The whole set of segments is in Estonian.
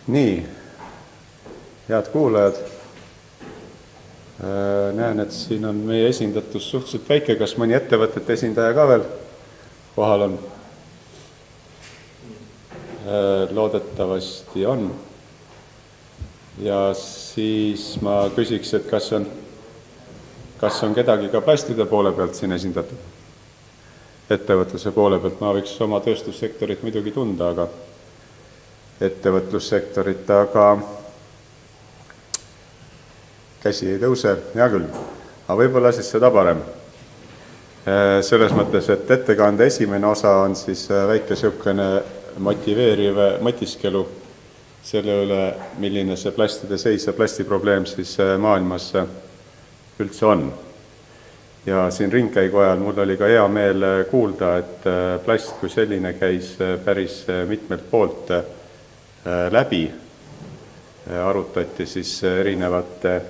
Nii, head kuulajad, näen, et siin on meie esindatus suhteliselt väike, kas mõni ettevõtete esindaja ka veel kohal on? Loodetavasti on. Ja siis ma küsiks, et kas on kedagi ka plastide poole pealt siin esindatud? Ettevõtluse poole pealt ma võiks oma tööstussektorit muidugi tunda, aga ettevõtlussektorit, aga käsi ei tõuse, hea küll. Aga võib-olla siis seda parem. Selles mõttes, et ettekande esimene osa on siis väike siukene motiveeriv mõtiskelu selle üle, milline see plastide seis ja plastiprobleem siis maailmas üldse on. Ja siin ringkäigu ajal mul oli ka hea meel kuulda, et plast kui selline käis päris mitmelt poolt läbi. Arutati siis erinevate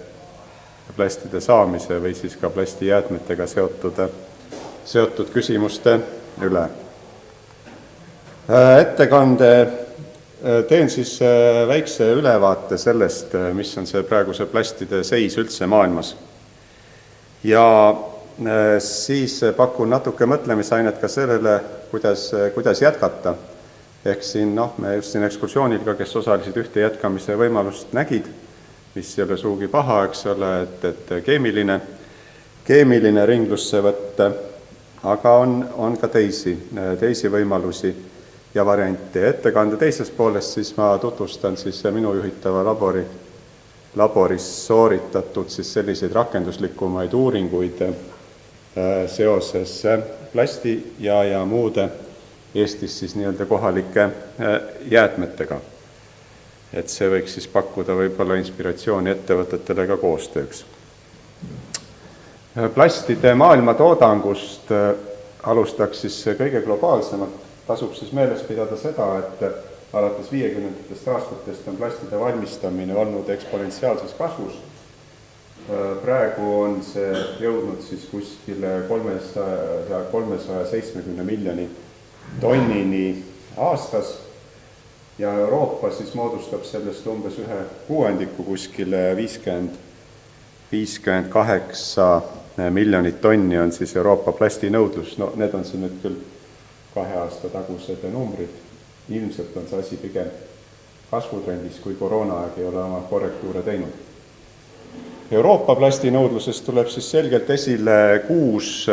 plastide saamise või siis ka plastijäätmetega seotud küsimuste üle. Ettekande teen siis väikse ülevaate sellest, mis on see praeguse plastide seis üldse maailmas. Ja siis pakun natuke mõtlemisainet ka sellele, kuidas jätkata. Ehk siin, me just siin ekskursioonil ka, kes osalisid ühte jätkamise võimalust nägid, mis ei ole suugi paha, eks ole, et keemiline ringlusse võtta, aga on ka teisi võimalusi ja variante. Ettekande teises poolest siis ma tutvustan siis minu juhitava laboris sooritatud siis selliseid rakenduslikumaid uuringuid seoses plasti ja muude Eestis siis nii-öelda kohalike jäätmetega. Et see võiks siis pakkuda võib-olla inspiratsiooni ettevõtetele ka koostööks. Plastide maailma toodangust alustaks siis kõige globaalsemalt. Tasub siis meeles pidada seda, et alates 50. aastatest on plastide valmistamine olnud eksponentsiaalses kasvus. Praegu on see jõudnud siis kuskile 370 miljoni tonnini aastas ja Euroopa siis moodustab sellest umbes 1/6 kuskile 58 miljonit tonni on siis Euroopa plastinõudlus. No need on siin nüüd küll 2 aasta tagused numbrid. Ilmselt on see asi pigem kasvutrendis, kui koroonaaeg ei ole oma korrektuure teinud. Euroopa plastinõudlusest tuleb siis selgelt esile 6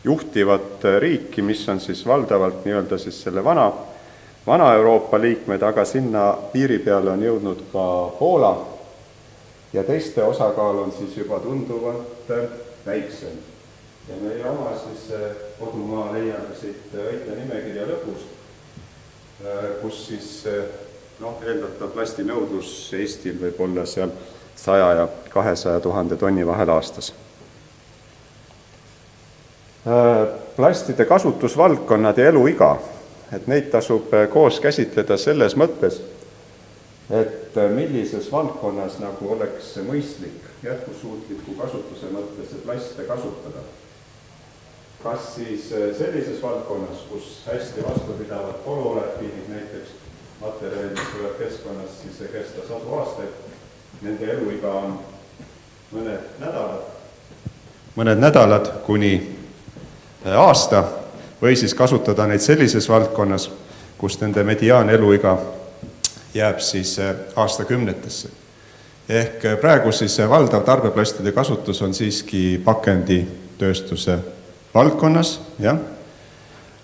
juhtivat riiki, mis on siis valdavalt nii-öelda siis selle vana Euroopa liikmed, aga sinna piiri peale on jõudnud ka Poola ja teiste osakaal on siis juba tunduvalt väiksem. Ja meie oma siis kodumaa leiame siit õige nimekirja lõpus, kus siis eeldatav plastinõudlus Eestil võib olla seal 100 ja 200 000 tonni vahel aastas. Plastide kasutusvaldkonnad ja eluiga, et neid tasub koos käsitleda selles mõttes, et millises valdkonnas nagu oleks mõistlik jätkusuutliku kasutuse mõttes plaste kasutada. Kas siis sellises valdkonnas, kus hästi vastupidavad polüolefiniid näiteks materjalid, mis tuleb keskkonnas siis kesta 100 aastaid, nende eluiga on mõned nädalad kuni aasta, või siis kasutada neid sellises valdkonnas, kus nende mediaan eluiga jääb siis aastakümnetesse. Ehk praegu siis valdav tarbeplastide kasutus on siiski pakenditööstuse valdkonnas, jah.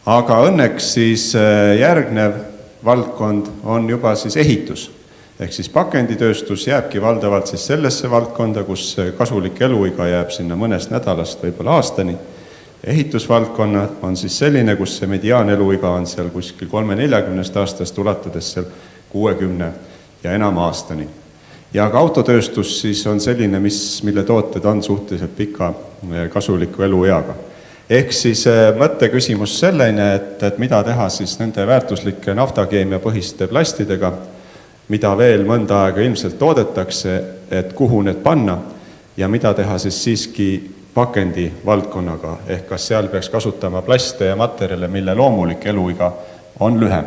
Aga õnneks siis järgnev valdkond on juba siis ehitus. Ehk siis pakenditööstus jääbki valdavalt siis sellesse valdkonda, kus kasulik eluiga jääb sinna mõnest nädalast võib-olla aastani. Ehitusvaldkonna on siis selline, kus see mediaan eluiga on seal kuskil 30-40 aastast ulatades seal 60 ja enam aastani. Ja ka autotööstus siis on selline, mille tooted on suhteliselt pika kasuliku elueaga. Ehk siis mõtteküsimus selline, et mida teha siis nende väärtuslike naftakeemia põhiste plastidega, mida veel mõnda aega ilmselt toodetakse, et kuhu need panna ja mida teha siis siiski pakendi valdkonnaga, ehk kas seal peaks kasutama plaste ja materjale, mille loomulik eluiga on lühem.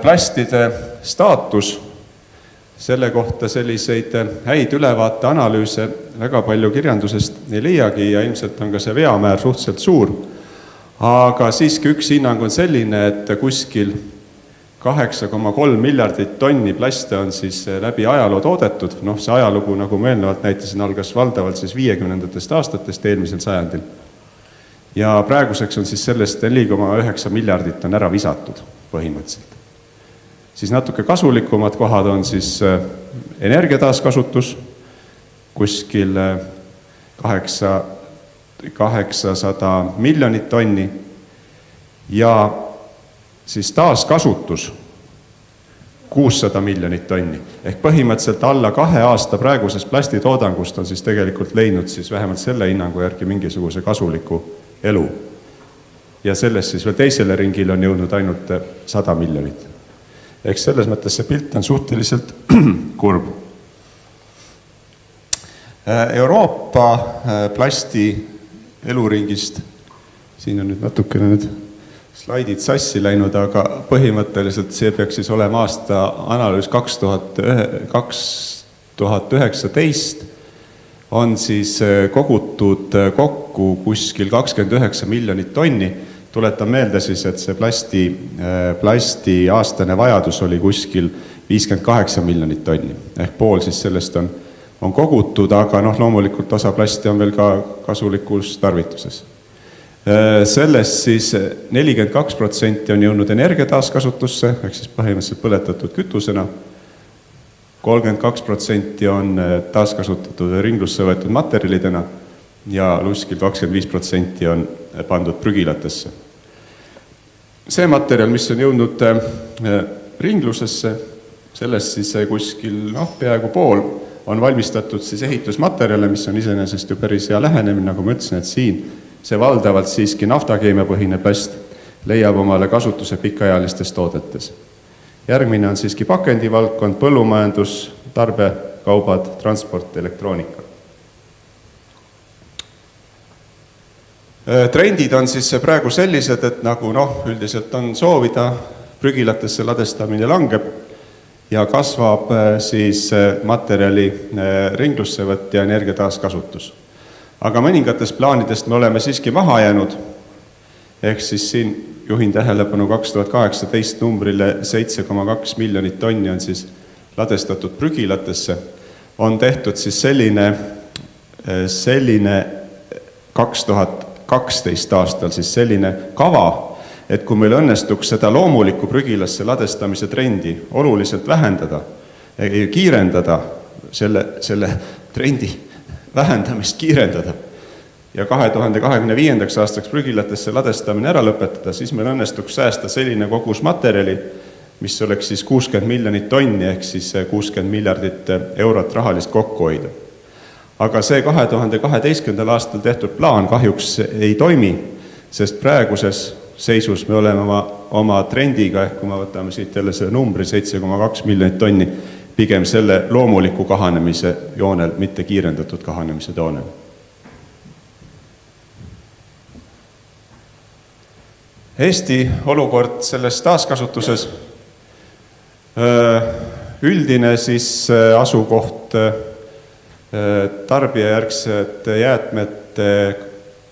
Plastide staatus, selle kohta selliseid häid ülevaateanalüüse väga palju kirjandusest ei leiagi ja ilmselt on ka see veamäär suhteliselt suur. Aga siiski üks hinnang on selline, et kuskil 8,3 miljardit tonni plaste on siis läbi ajaloo toodetud. See ajalugu, nagu ma eelnevalt näitasin, algas valdavalt siis 50. aastatest eelmisel sajandil. Ja praeguseks on siis sellest 4,9 miljardit on ära visatud põhimõtteliselt. Siis natuke kasulikumad kohad on siis energiataaskasutus, kuskil 800 miljonit tonni ja siis taaskasutus 600 miljonit tonni. Ehk põhimõtteliselt alla 2 aasta praegusest plastitoodangust on siis tegelikult leidnud siis vähemalt selle hinnangu järgi mingisuguse kasuliku elu. Ja sellest siis veel teisele ringile on jõudnud ainult 100 miljonit. Ehk selles mõttes see pilt on suhteliselt kurb. Euroopa plasti eluringist, siin on nüüd natukene need slaidid sassi läinud, aga põhimõtteliselt see peaks siis olema aasta analüüs 2019, on siis kogutud kokku kuskil 29 miljonit tonni. Tuletan meelde siis, et see plasti aastane vajadus oli kuskil 58 miljonit tonni. Ehk pool siis sellest on kogutud, aga loomulikult osa plasti on veel ka kasulikus tarvituses. Sellest siis 42% on jõudnud energiataaskasutusse, ehk siis põhimõtteliselt põletatud kütusena. 32% on taaskasutatud ringlusse võetud materjalidena ja kuskil 25% on pandud prügilatesse. See materjal, mis on jõudnud ringlusesse, sellest siis kuskil peaaegu pool on valmistatud siis ehitusmaterjale, mis on iseenesest ju päris hea lähenemine, nagu ma ütlesin, et siin see valdavalt siiski naftakeemiapõhine plast leiab omale kasutuse pikaajalistes toodetes. Järgmine on siiski pakendivaldkond, põllumajandus, tarbekaubad, transport, elektroonika. Trendid on siis praegu sellised, et nagu üldiselt on soovida, prügilatesse ladestamine langeb ja kasvab siis materjali ringlussevõtt ja energia taaskasutus. Aga mõningatest plaanidest me oleme siiski maha jäänud, ehk siis siin juhin tähelepanu 2018 numbrile 7,2 miljonit tonni on siis ladestatud prügilatesse. On tehtud siis selline 2012 aastal siis selline kava, et kui meil õnnestuks seda loomulikku prügilasse ladestamise trendi oluliselt vähendada, kiirendada, selle trendi vähendamist kiirendada ja 2025. aastaks prügilatesse ladestamine ära lõpetada, siis meil õnnestuks säästa selline kogus materjali, mis oleks siis 60 miljonit tonni ehk siis 60 miljardit eurot rahalist kokku hoida. Aga see 2012. aastal tehtud plaan kahjuks ei toimi, sest praeguses seisus me oleme oma trendiga, ehk kui me võtame siit jälle selle numbri 7,2 miljonit tonni, pigem selle loomuliku kahanemise joonel, mitte kiirendatud kahanemise joonel. Eesti olukord selles taaskasutuses, üldine siis asukoht tarbijajärgsete jäätmete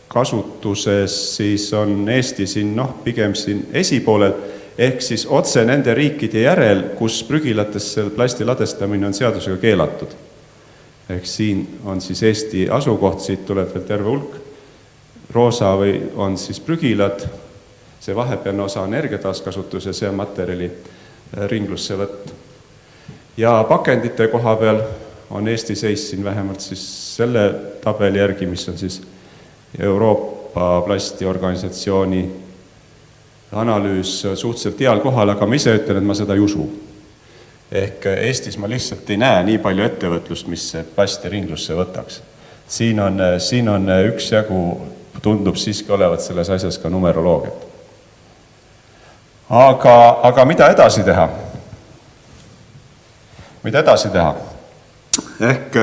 kasutuses siis on Eesti siin pigem siin esipoolel, ehk siis otse nende riikide järel, kus prügilatesse plasti ladestamine on seadusega keelatud. Ehk siin on siis Eesti asukoht, siit tuleb veel terve hulk. Roosa või on siis prügilad, see vahepealne osa on energiataaskasutus ja see on materjali ringlusse võtt. Ja pakendite koha peal on Eesti seis siin vähemalt siis selle tabeli järgi, mis on siis Euroopa plastiorganisatsiooni analüüs suhteliselt heal kohal, aga ma ise ütlen, et ma seda ei usu. Ehk Eestis ma lihtsalt ei näe nii palju ettevõtlust, mis plasti ringlusse võtaks. Siin on üksjagu, tundub siiski olevat selles asjas ka numeroloogiat. Aga mida edasi teha? Mida edasi teha? Ehk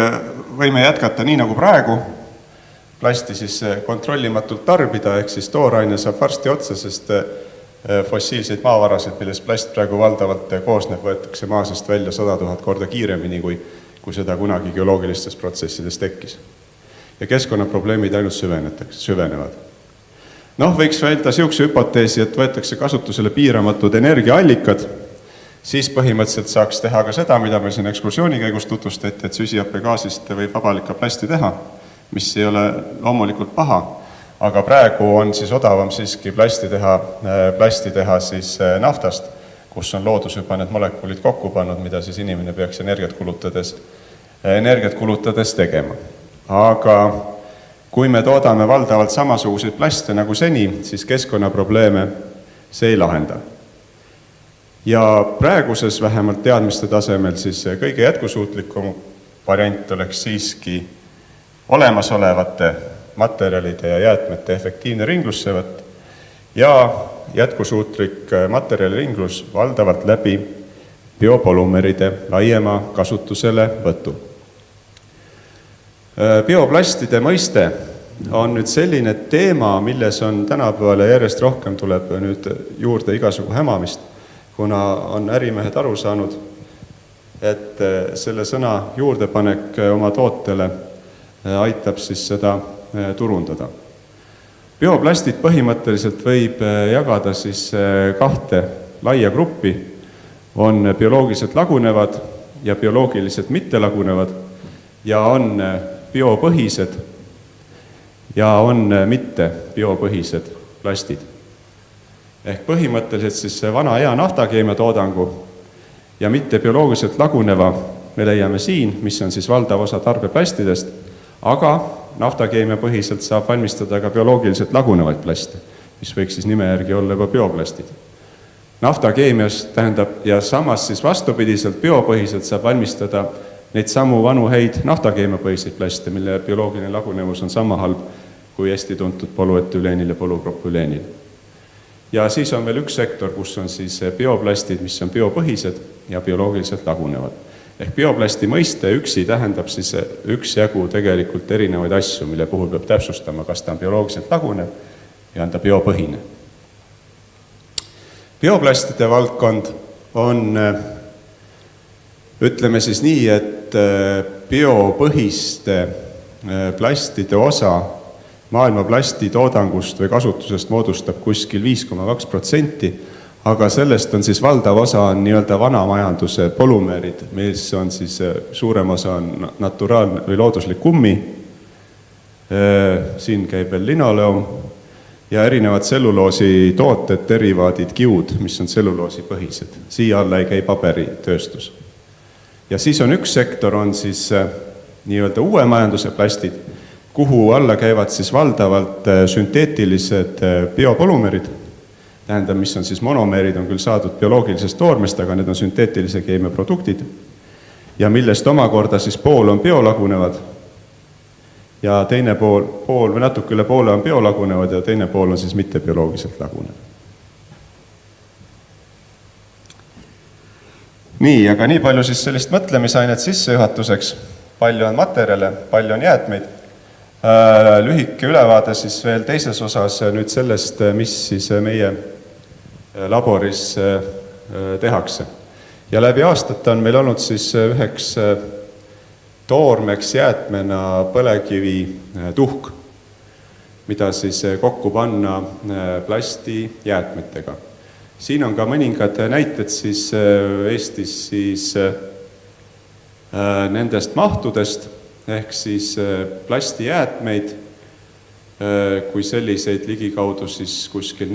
võime jätkata nii nagu praegu, plasti siis kontrollimatult tarbida, ehk siis tooraine saab varsti otsa, sest fossiilseid maavarasid, millest plast praegu valdavalt koosneb, võetakse maa seest välja 100 000 korda kiiremini, kui seda kunagi geoloogilistes protsessides tekkis. Ja keskkonnaprobleemid ainult süvenevad. Võiks öelda niisuguse hüpoteesi, et võetakse kasutusele piiramatud energiaallikad, siis põhimõtteliselt saaks teha ka seda, mida me siin ekskursiooni käigus tutvustati, et süsihappegaasist võib vabalika plasti teha, mis ei ole loomulikult paha, aga praegu on siis odavam siiski plasti teha siis naftast, kus on loodus juba need molekulid kokku pannud, mida siis inimene peaks energiat kulutades tegema. Aga kui me toodame valdavalt samasuguseid plaste nagu seni, siis keskkonnaprobleeme see ei lahenda. Ja praeguses vähemalt teadmiste tasemel siis kõige jätkusuutlikum variant oleks siiski olemasolevate materjalide ja jäätmete efektiivne ringlussevõtt ja jätkusuutlik materjaliringlus valdavalt läbi biopolümeride laiema kasutusele võtu. Bioplastide mõiste on nüüd selline teema, milles on tänapäeval järjest rohkem tuleb nüüd juurde igasugu hämamist, kuna on ärimehed aru saanud, et selle sõna juurdepanek oma tootele aitab siis seda turundada. Bioplastid põhimõtteliselt võib jagada siis kahte laia gruppi, on bioloogiliselt lagunevad ja bioloogiliselt mittelagunevad ja on biopõhised ja on mitte biopõhised plastid. Ehk põhimõtteliselt siis vana hea naftakeemia toodangu ja mitte bioloogiliselt laguneva me leiame siin, mis on siis valdav osa tarbeplastidest, aga naftakeemia põhiselt saab valmistada ka bioloogiliselt lagunevaid plaste, mis võiks siis nime järgi olla juba bioplastid. Naftakeemias tähendab ja samas siis vastupidiselt biopõhiselt saab valmistada neid samu vanu häid naftakeemia põhiseid plaste, mille bioloogiline lagunevus on sama halb kui hästi tuntud polüetüleenil ja polüpropüleenil. Ja siis on veel üks sektor, kus on siis bioplastid, mis on biopõhised ja bioloogiliselt lagunevad. Ehk bioplasti mõiste üksi tähendab siis üksjagu tegelikult erinevaid asju, mille puhul peab täpsustama, kas ta on bioloogiliselt lagunev ja on ta biopõhine. Bioplastide valdkond on, ütleme siis nii, et biopõhiste plastide osa maailma plastitoodangust või kasutusest moodustab kuskil 5,2%, aga sellest on siis valdav osa on nii-öelda vanamajanduse polümeerid, mis on siis suurem osa on naturaalne või looduslik kummi, siin käib veel linoleum ja erinevad tselluloosi tooted, derivaadid, kiud, mis on tselluloosi põhised. Siia alla ei käi paberitööstus. Ja siis on üks sektor, on siis nii-öelda uue majanduse plastid, kuhu alla käivad siis valdavalt sünteetilised biopolümeerid, tähendab, mis on siis monomeerid, on küll saadud bioloogilisest toormest, aga need on sünteetilise keemia produktid ja millest omakorda siis pool on biolagunevad ja teine pool või natuke üle poole on biolagunevad ja teine pool on siis mitte bioloogiliselt lagunev. Nii, aga nii palju siis sellist mõtlemisainet sissejuhatuseks, palju on materjale, palju on jäätmeid. Lühike ülevaade siis veel teises osas nüüd sellest, mis siis meie laboris tehakse. Ja läbi aastate on meil olnud siis üheks toormeks jäätmena põlekivi tuhk, mida siis kokku panna plasti jäätmetega. Siin on ka mõningad näited siis Eestis siis nendest mahtudest, ehk siis plastijäätmeid, kui selliseid ligikaudu siis kuskil 40-50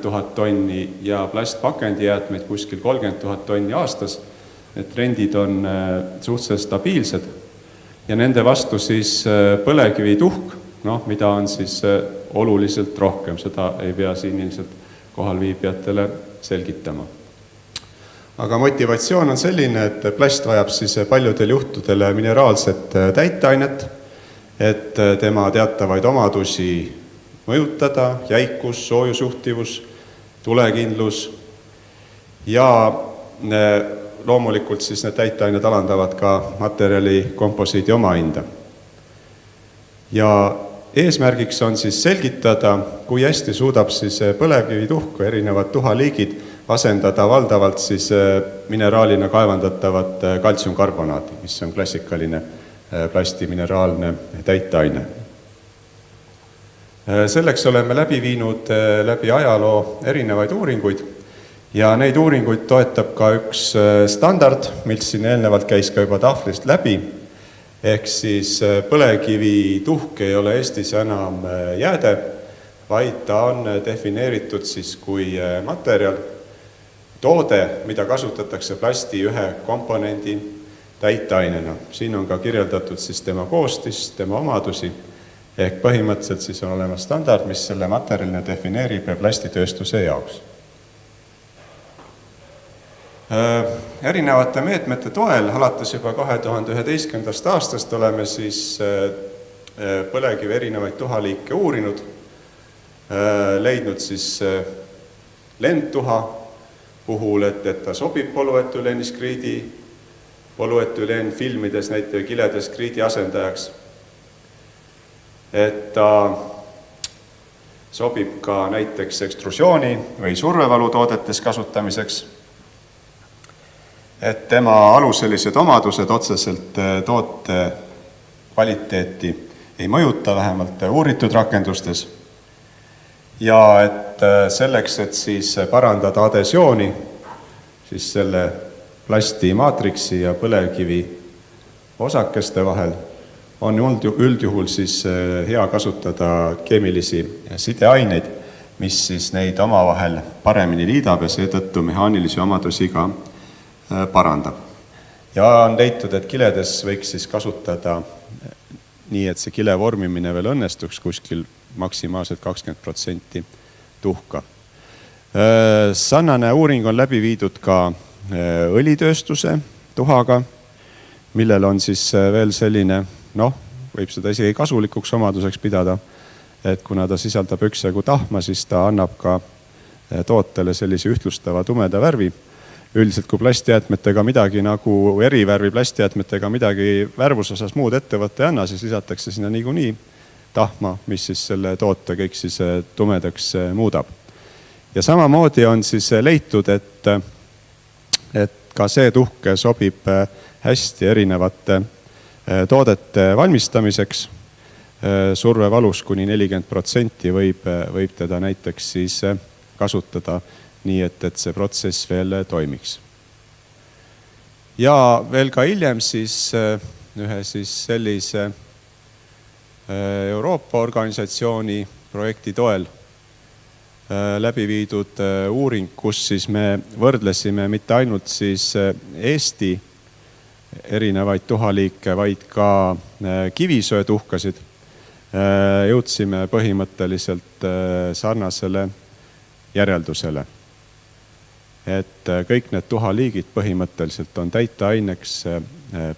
000 tonni ja plastpakendijäätmeid kuskil 30 000 tonni aastas. Need trendid on suhteliselt stabiilsed ja nende vastu siis põlevkivituhk, mida on siis oluliselt rohkem, seda ei pea siin ilmselt kohalviibijatele selgitama. Aga motivatsioon on selline, et plast vajab siis paljudel juhtudel mineraalset täiteainet, et tema teatavaid omadusi mõjutada, jäikus, soojusjuhtivus, tulekindlus ja loomulikult siis need täiteained alandavad ka materjali komposiidi omahinda. Ja eesmärgiks on siis selgitada, kui hästi suudab siis põlevkivituhk, erinevad tuhaliigid asendada valdavalt siis mineraalina kaevandatavat kaltsiumkarbonaati, mis on klassikaline plasti mineraalne täiteaine. Selleks oleme läbi viinud läbi ajaloo erinevaid uuringuid ja neid uuringuid toetab ka üks standard, mis siin eelnevalt käis ka juba tahvlist läbi, ehk siis põlevkivituhk ei ole Eestis enam jääde, vaid ta on defineeritud siis kui materjal, toode, mida kasutatakse plasti ühe komponendi täiteainena. Siin on ka kirjeldatud siis tema koostis, tema omadusi, ehk põhimõtteliselt siis on olemas standard, mis selle materjalina defineerib plastitööstuse jaoks. Erinevate meetmete toel, alates juba 2011. aastast oleme siis põlevkivi erinevaid tuhaliike uurinud, leidnud siis lendtuha puhul, et ta sobib polüetüleenfilmides, näiteks kiledes kriidi asendajaks, et ta sobib ka näiteks ekstrusiooni või survevalutoodetes kasutamiseks, et tema aluselised omadused otseselt toote kvaliteeti ei mõjuta, vähemalt uuritud rakendustes, ja et selleks, et siis parandada adhesiooni, siis selle plasti maatriksi ja põlevkivi osakeste vahel, on üldjuhul siis hea kasutada keemilisi sideaineid, mis siis neid omavahel paremini liidab ja seetõttu mehaanilisi omadusi ka parandab. Ja on leitud, et kiledes võiks siis kasutada nii, et see kile vormimine veel õnnestuks kuskil maksimaalselt 20% tuhka. Sarnane uuring on läbi viidud ka õlitööstuse tuhaga, millel on siis veel selline, võib seda isegi kasulikuks omaduseks pidada, et kuna ta sisaldab üksjagu tahma, siis ta annab ka tootele sellise ühtlustava tumeda värvi. Üldiselt, kui plastijäätmetega midagi nagu erivärvi plastijäätmetega midagi värvusosas muud ettevõtte ei anna, siis lisatakse sinna niikuinii tahma, mis siis selle toote kõik siis tumedaks muudab. Ja samamoodi on siis leitud, et ka see tuhk sobib hästi erinevate toodete valmistamiseks. Survevalus kuni 40% võib teda näiteks siis kasutada nii, et see protsess veel toimiks. Ja veel ka hiljem siis ühe siis sellise Euroopa organisatsiooni projekti toel läbi viidud uuring, kus siis me võrdlesime mitte ainult siis Eesti erinevaid tuhaliike, vaid ka kivisöetuhkasid, jõudsime põhimõtteliselt sarnasele järeldusele, et kõik need tuhaliigid põhimõtteliselt on täiteaineks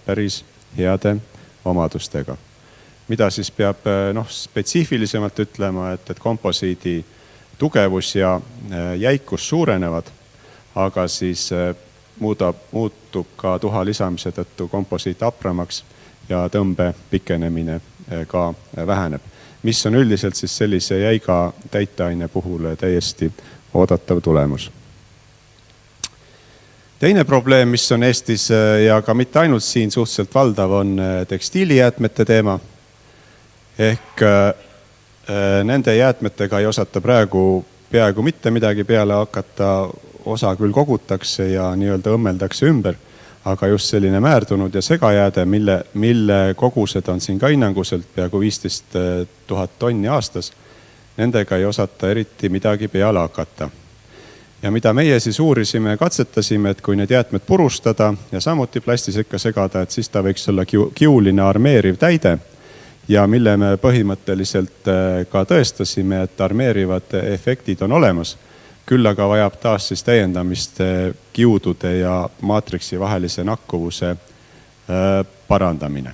päris heade omadustega. Mida siis peab spetsiifilisemalt ütlema, et komposiidi tugevus ja jäikus suurenevad, aga siis muutub ka tuha lisamise tõttu komposiit hapramaks ja tõmbe pikenemine ka väheneb, mis on üldiselt siis sellise jäiga täiteaine puhul täiesti oodatav tulemus. Teine probleem, mis on Eestis ja ka mitte ainult siin suhteliselt valdav, on tekstiilijäätmete teema. Ehk nende jäätmetega ei osata praegu peaaegu mitte midagi peale hakata, osa küll kogutakse ja nii-öelda õmmeldakse ümber, aga just selline määrdunud ja segajääde, mille kogused on siin ka hinnanguselt peaaegu 15 000 tonni aastas, nendega ei osata eriti midagi peale hakata. Ja mida meie siis uurisime ja katsetasime, et kui need jäätmed purustada ja samuti plastisekka segada, et siis ta võiks olla kiuline armeeriv täide ja mille me põhimõtteliselt ka tõestasime, et armeerivad efektid on olemas, küll aga vajab taas siis täiendamist kiudude ja maatriksi vahelise nakkuvuse parandamine.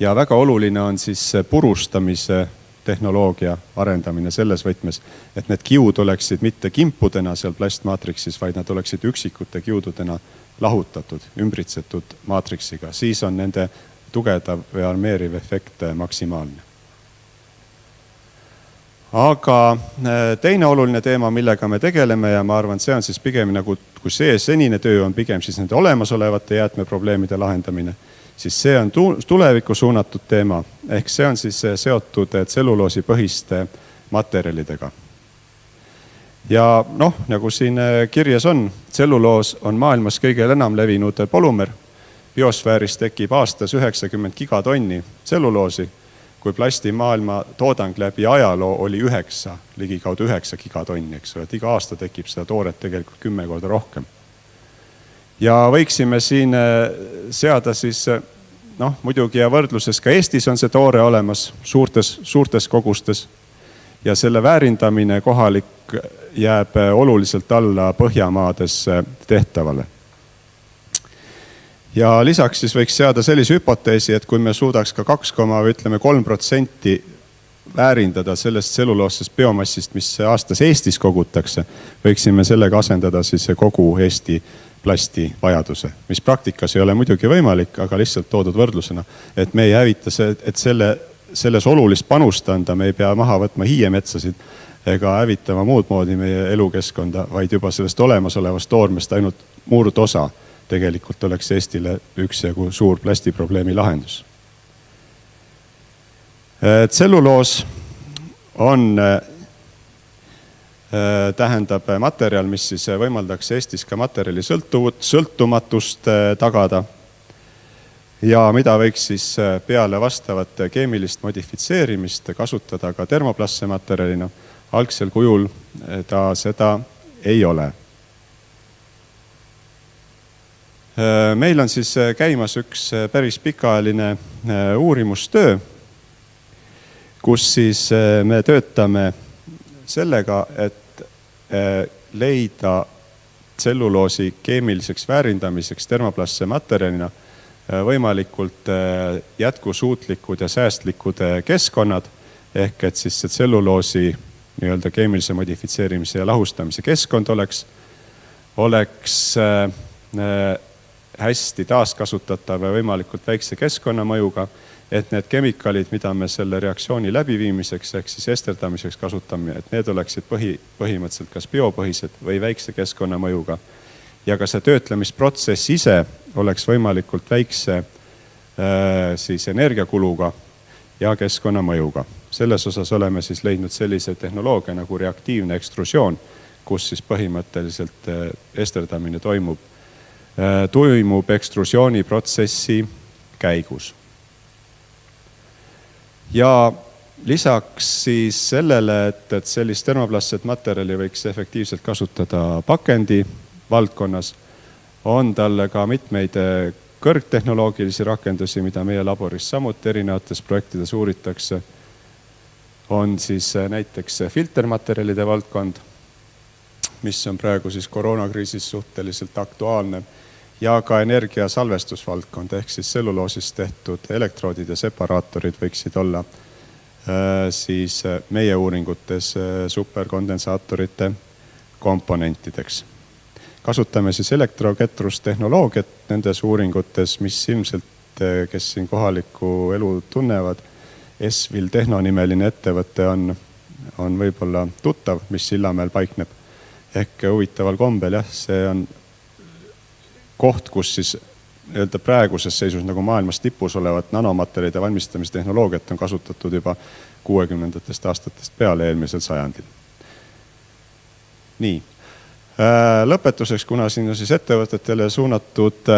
Ja väga oluline on siis purustamise tehnoloogia arendamine selles võtmes, et need kiud oleksid mitte kimpudena seal plastmaatriksis, vaid nad oleksid üksikute kiududena lahutatud, ümbritsetud maatriksiga. Siis on nende tugedav või armeeriv efekt maksimaalne. Aga teine oluline teema, millega me tegeleme ja ma arvan, see on siis pigem nagu, kui see senine töö on pigem siis nende olemasolevate jäätmeprobleemide lahendamine, siis see on tulevikku suunatud teema, ehk see on siis seotud tselluloosipõhiste materjalidega. Ja nagu siin kirjas on, tselluloos on maailmas kõige enam levinud polümer. Biosfääris tekib aastas 90 gigatonni tselluloosi, kui plasti maailma toodang läbi ajaloo oli ligikaudu 9 gigatonni, eks ole, et iga aasta tekib seda tooret tegelikult 10 korda rohkem. Ja võiksime siin seada siis, muidugi ja võrdluses ka Eestis on see toore olemas suurtes kogustes ja selle väärindamine kohalik jääb oluliselt alla Põhjamaades tehtavale. Ja lisaks siis võiks seada sellise hüpoteesi, et kui me suudaks ka 2,3% väärindada sellest tselluloossest biomassist, mis aastas Eestis kogutakse, võiksime sellega asendada siis kogu Eesti plasti vajaduse, mis praktikas ei ole muidugi võimalik, aga lihtsalt toodud võrdlusena, et me ei hävita et selles olulist panust anda, me ei pea maha võtma hiiemetsasid ega hävitama muud moodi meie elukeskkonda, vaid juba sellest olemasolevast toormest ainult murdosa tegelikult oleks Eestile üksjagu suur plastiprobleemi lahendus. Tselluloos on tähendab materjal, mis siis võimaldaks Eestis ka materjali sõltumatust tagada ja mida võiks siis peale vastavat keemilist modifitseerimist kasutada ka termoplasse materjalina. Algsel kujul ta seda ei ole. Meil on siis käimas üks päris pikaajaline uurimustöö, kus siis me töötame sellega, et leida tselluloosi keemiliseks väärindamiseks termoplasse materjalina võimalikult jätkusuutlikud ja säästlikud keskkonnad, ehk et siis see tselluloosi nii-öelda keemilise modifitseerimise ja lahustamise keskkond oleks hästi taaskasutatav ja võimalikult väikse keskkonnamõjuga, et need kemikaalid, mida me selle reaktsiooni läbiviimiseks ehk siis esterdamiseks kasutame, et need oleksid põhimõtteliselt kas biopõhised või väikse keskkonnamõjuga. Ja ka see töötlemisprotsess ise oleks võimalikult väikse siis energiakuluga ja keskkonnamõjuga. Selles osas oleme siis leidnud sellise tehnoloogia nagu reaktiivne ekstrusioon, kus siis põhimõtteliselt esterdamine toimub ekstrusiooniprotsessi käigus. Ja lisaks siis sellele, et sellist termoplasset materjali võiks efektiivselt kasutada pakendi valdkonnas, on talle ka mitmeid kõrgtehnoloogilisi rakendusi, mida meie laboris samuti erinevates projektides uuritakse. On siis näiteks filtermaterjalide valdkond, mis on praegu siis koroonakriisis suhteliselt aktuaalne, ja ka energiasalvestusvaldkond, ehk siis tselluloosist tehtud elektroodid ja separaatorid võiksid olla siis meie uuringutes superkondensaatorite komponentideks. Kasutame siis elektroketrustehnoloogiat nendes uuringutes, mis ilmselt, kes siin kohalikku elu tunnevad, Esvil Tehno nimeline ettevõte on võib-olla tuttav, mis Sillamäel paikneb. Ehk huvitaval kombel, see on koht, kus siis praeguses seisus nagu maailmas tipus olevat nanomaterjalide valmistamise tehnoloogiat on kasutatud juba 60. aastatest peale eelmisel sajandil. Nii. Lõpetuseks, kuna siin on siis ettevõtetele suunatud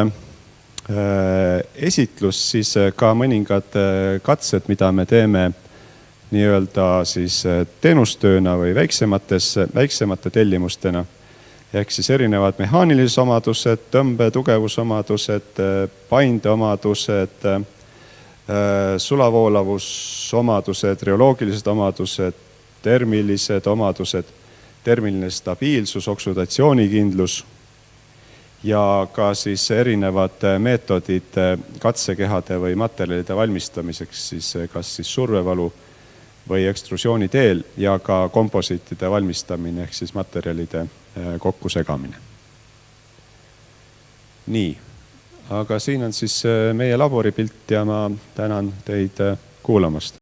esitlus, siis ka mõningad katsed, mida me teeme nii-öelda siis teenustööna või väiksemate tellimustena, ehk siis erinevad mehaanilised omadused, tõmbe tugevusomadused, paindeomadused, sulavoolavusomadused, reoloogilised omadused, termilised omadused, termiline stabiilsus, oksudatsioonikindlus ja ka siis erinevad meetodid katsekehade või materjalide valmistamiseks, siis kas siis survevalu või ekstrusiooni teel ja ka komposiitide valmistamine ehk siis materjalide kokkusegamine. Nii, aga siin on siis meie laboripilt ja ma tänan teid kuulamast.